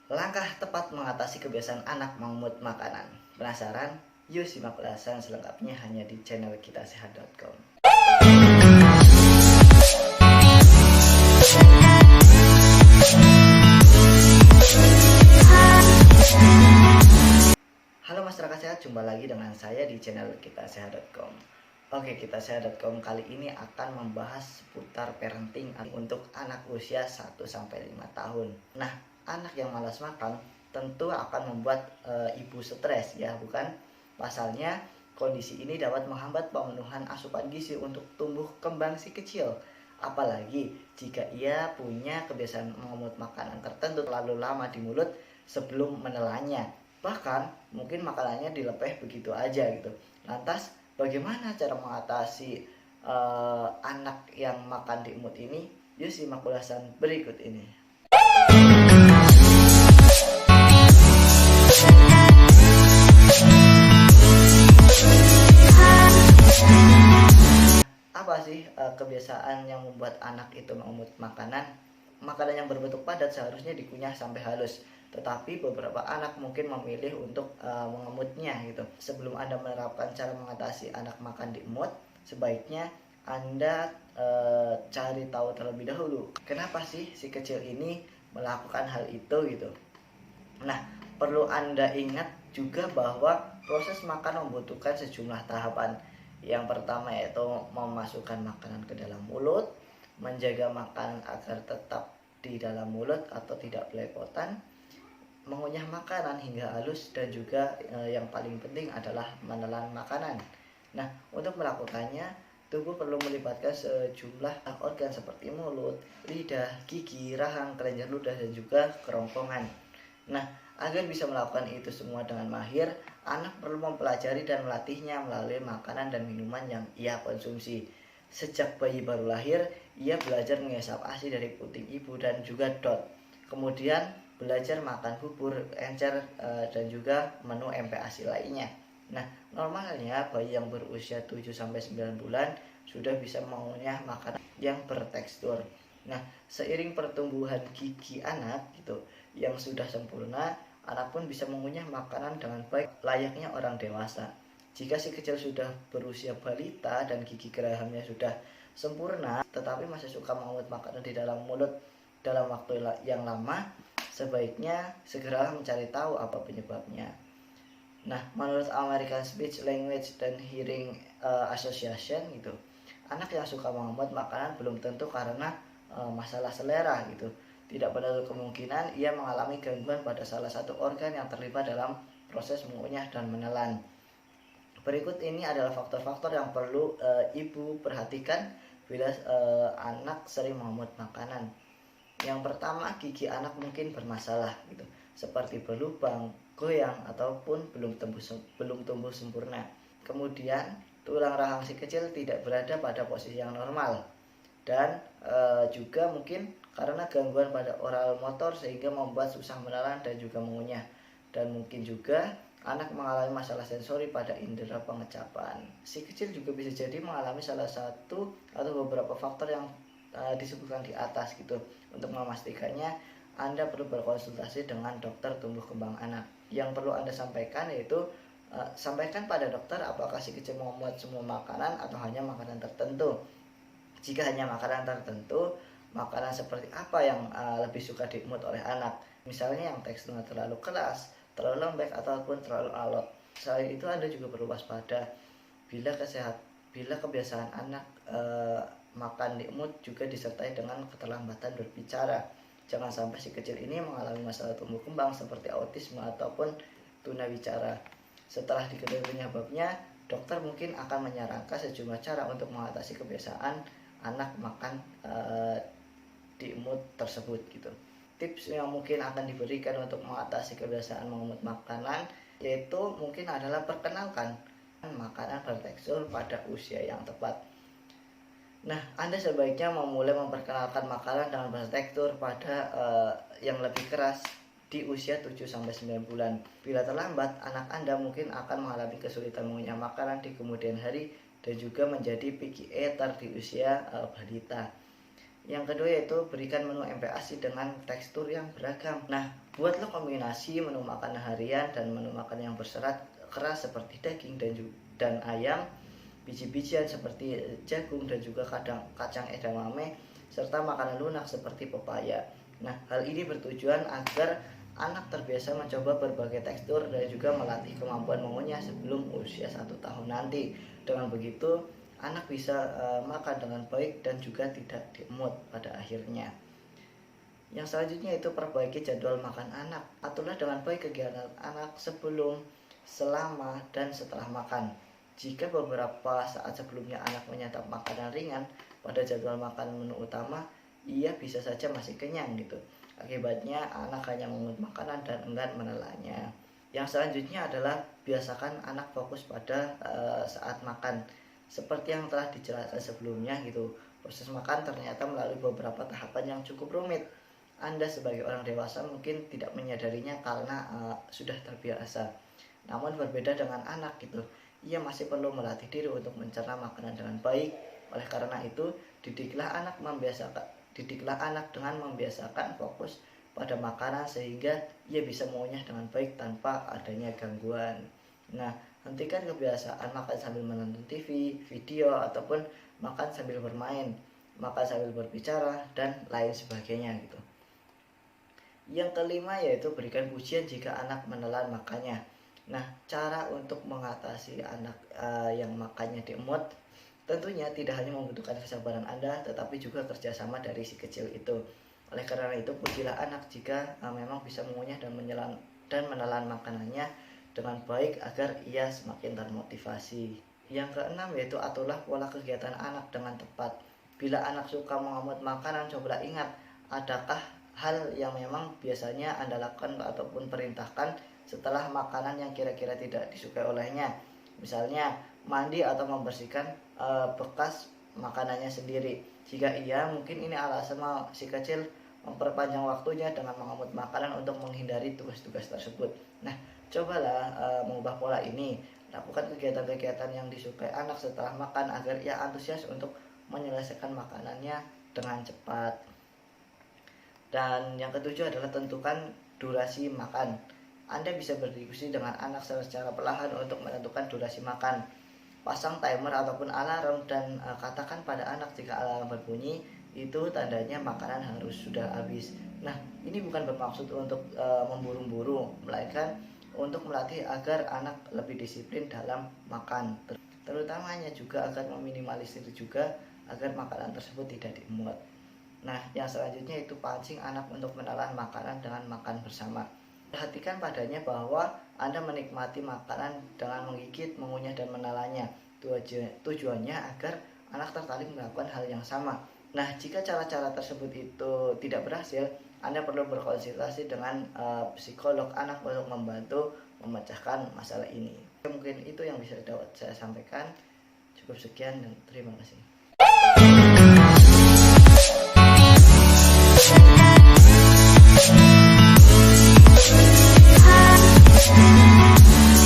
Langkah tepat mengatasi kebiasaan anak mengemut makanan. Penasaran? Yuk simak ulasan selengkapnya hanya di channel kitasehat.com. Halo masyarakat sehat, jumpa lagi dengan saya di channel kitasehat.com. Oke, kitasehat.com kali ini akan membahas seputar parenting untuk anak usia 1-5 tahun. Nah, anak yang malas makan tentu akan membuat ibu stres ya, bukan? Pasalnya, kondisi ini dapat menghambat pemenuhan asupan gizi untuk tumbuh kembang si kecil. Apalagi jika ia punya kebiasaan mengemut makanan tertentu terlalu lama di mulut sebelum menelannya. Bahkan mungkin makanannya dilepeh begitu aja gitu. Lantas bagaimana cara mengatasi anak yang makan di imut ini? Yuk simak ulasan berikut ini. Apa sih kebiasaan yang membuat anak itu mengemut makanan? Makanan yang berbentuk padat seharusnya dikunyah sampai halus, tetapi beberapa anak mungkin memilih untuk mengemutnya gitu. Sebelum Anda menerapkan cara mengatasi anak makan di emut, sebaiknya Anda cari tahu terlebih dahulu kenapa sih si kecil ini melakukan hal itu gitu. Nah, perlu Anda ingat juga bahwa proses makan membutuhkan sejumlah tahapan. Yang pertama yaitu memasukkan makanan ke dalam mulut, menjaga makanan agar tetap di dalam mulut atau tidak belepotan, mengunyah makanan hingga halus, dan juga yang paling penting adalah menelan makanan. Nah, untuk melakukannya, tubuh perlu melibatkan sejumlah organ seperti mulut, lidah, gigi, rahang, kelenjar ludah, dan juga kerongkongan. Nah, agar bisa melakukan itu semua dengan mahir, anak perlu mempelajari dan melatihnya melalui makanan dan minuman yang ia konsumsi. Sejak bayi baru lahir, ia belajar mengisap ASI dari puting ibu dan juga DOT. Kemudian belajar makan bubur, encer, dan juga menu MPASI lainnya. Nah, normalnya bayi yang berusia 7-9 bulan sudah bisa mengunyah makanan yang bertekstur. Nah, seiring pertumbuhan gigi anak gitu yang sudah sempurna, anak pun bisa mengunyah makanan dengan baik layaknya orang dewasa. Jika si kecil sudah berusia balita dan gigi gerahamnya sudah sempurna, tetapi masih suka mengemut makanan di dalam mulut dalam waktu yang lama, sebaiknya segera mencari tahu apa penyebabnya. Nah, menurut American Speech Language dan Hearing Association gitu, anak yang suka mengemut makanan belum tentu karena masalah selera gitu. Tidak menutup kemungkinan ia mengalami gangguan pada salah satu organ yang terlibat dalam proses mengunyah dan menelan. Berikut ini adalah faktor-faktor yang perlu ibu perhatikan bila anak sering mengemut makanan. Yang pertama, gigi anak mungkin bermasalah gitu, seperti berlubang, goyang, ataupun belum tumbuh sempurna. Kemudian, tulang rahang si kecil tidak berada pada posisi yang normal. Dan juga mungkin karena gangguan pada oral motor sehingga membuat susah menelan dan juga mengunyah. Dan mungkin juga anak mengalami masalah sensori pada indera pengecapan. Si kecil juga bisa jadi mengalami salah satu atau beberapa faktor yang disebutkan di atas gitu. Untuk memastikannya, Anda perlu berkonsultasi dengan dokter tumbuh kembang anak. Yang perlu Anda sampaikan yaitu sampaikan pada dokter apakah si kecil membuat semua makanan atau hanya makanan tertentu. Jika hanya makanan tertentu, makanan seperti apa yang lebih suka diemut oleh anak? Misalnya yang teksturnya terlalu keras, terlalu lembek, ataupun terlalu alot. Selain itu, Anda juga perlu waspada bila kebiasaan anak makan diemut juga disertai dengan keterlambatan berbicara. Jangan sampai si kecil ini mengalami masalah tumbuh kembang seperti autisme ataupun tunawicara. Setelah diketahui penyebabnya, dokter mungkin akan menyarankan sejumlah cara untuk mengatasi kebiasaan anak makan di emut tersebut gitu. Tips yang mungkin akan diberikan untuk mengatasi kebiasaan mengemut makanan yaitu mungkin adalah perkenalkan makanan bertekstur pada usia yang tepat. Nah, Anda sebaiknya memulai memperkenalkan makanan dengan bertekstur pada yang lebih keras di usia 7-9 bulan. Bila terlambat, anak Anda mungkin akan mengalami kesulitan mengunyah makanan di kemudian hari dan juga menjadi picky eater di usia balita. Yang kedua yaitu berikan menu MPASI dengan tekstur yang beragam. Nah, Buatlah kombinasi menu makanan harian dan menu makan yang berserat keras seperti daging dan ayam, biji-bijian seperti jagung dan juga kadang kacang edamame, serta makanan lunak seperti pepaya. Nah, hal ini bertujuan agar anak terbiasa mencoba berbagai tekstur dan juga melatih kemampuan mengunyah sebelum usia 1 tahun nanti. Dengan begitu, anak bisa makan dengan baik dan juga tidak diemut pada akhirnya. Yang selanjutnya itu perbaiki jadwal makan anak. Aturlah dengan baik kegiatan anak sebelum, selama, dan setelah makan. Jika beberapa saat sebelumnya anak menyantap makanan ringan pada jadwal makan menu utama, ia bisa saja masih kenyang gitu. Akibatnya anak hanya mengut makanan dan enggan menelannya. Yang selanjutnya adalah biasakan anak fokus pada saat makan. Seperti yang telah dijelaskan sebelumnya gitu. Proses makan ternyata melalui beberapa tahapan yang cukup rumit. Anda sebagai orang dewasa mungkin tidak menyadarinya karena sudah terbiasa. Namun berbeda dengan anak gitu. Ia masih perlu melatih diri untuk mencerna makanan dengan baik. Oleh karena itu, didiklah anak dengan membiasakan fokus pada makanan sehingga ia bisa mengunyah dengan baik tanpa adanya gangguan. Nah, hentikan kebiasaan makan sambil menonton TV, video, ataupun makan sambil bermain, makan sambil berbicara, dan lain sebagainya gitu. Yang kelima yaitu berikan pujian jika anak menelan makannya. Nah, cara untuk mengatasi anak yang makannya diemut tentunya tidak hanya membutuhkan kesabaran Anda, tetapi juga kerjasama dari si kecil itu. Oleh karena itu, pujilah anak jika memang bisa mengunyah dan menelan makanannya dengan baik agar ia semakin termotivasi. Yang keenam yaitu aturlah pola kegiatan anak dengan tepat. Bila anak suka mengamut makanan, cobalah ingat, adakah hal yang memang biasanya Anda lakukan ataupun perintahkan setelah makanan yang kira-kira tidak disukai olehnya. Misalnya mandi atau membersihkan bekas makanannya sendiri. Jika iya, mungkin ini alasan si kecil memperpanjang waktunya dengan mengamut makanan untuk menghindari tugas-tugas tersebut. Nah, cobalah mengubah pola ini. Lakukan kegiatan-kegiatan yang disukai anak setelah makan agar ia antusias untuk menyelesaikan makanannya dengan cepat. Dan yang ketujuh adalah tentukan durasi makan. Anda bisa berdiskusi dengan anak secara perlahan untuk menentukan durasi makan. Pasang timer ataupun alarm dan katakan pada anak jika alarm berbunyi, itu tandanya makanan harus sudah habis. Nah, ini bukan bermaksud untuk memburu-buru, melainkan untuk melatih agar anak lebih disiplin dalam makan. Terutamanya juga agar meminimalisir juga agar makanan tersebut tidak dimuat. Nah, yang selanjutnya itu pancing anak untuk menelan makanan dengan makan bersama. Perhatikan padanya bahwa Anda menikmati makanan dengan menggigit, mengunyah, dan menelannya. Tujuannya agar anak tertarik melakukan hal yang sama. Nah, jika cara-cara tersebut itu tidak berhasil, Anda perlu berkonsultasi dengan psikolog anak untuk membantu memecahkan masalah ini. Mungkin itu yang bisa dapat saya sampaikan. Cukup sekian dan terima kasih.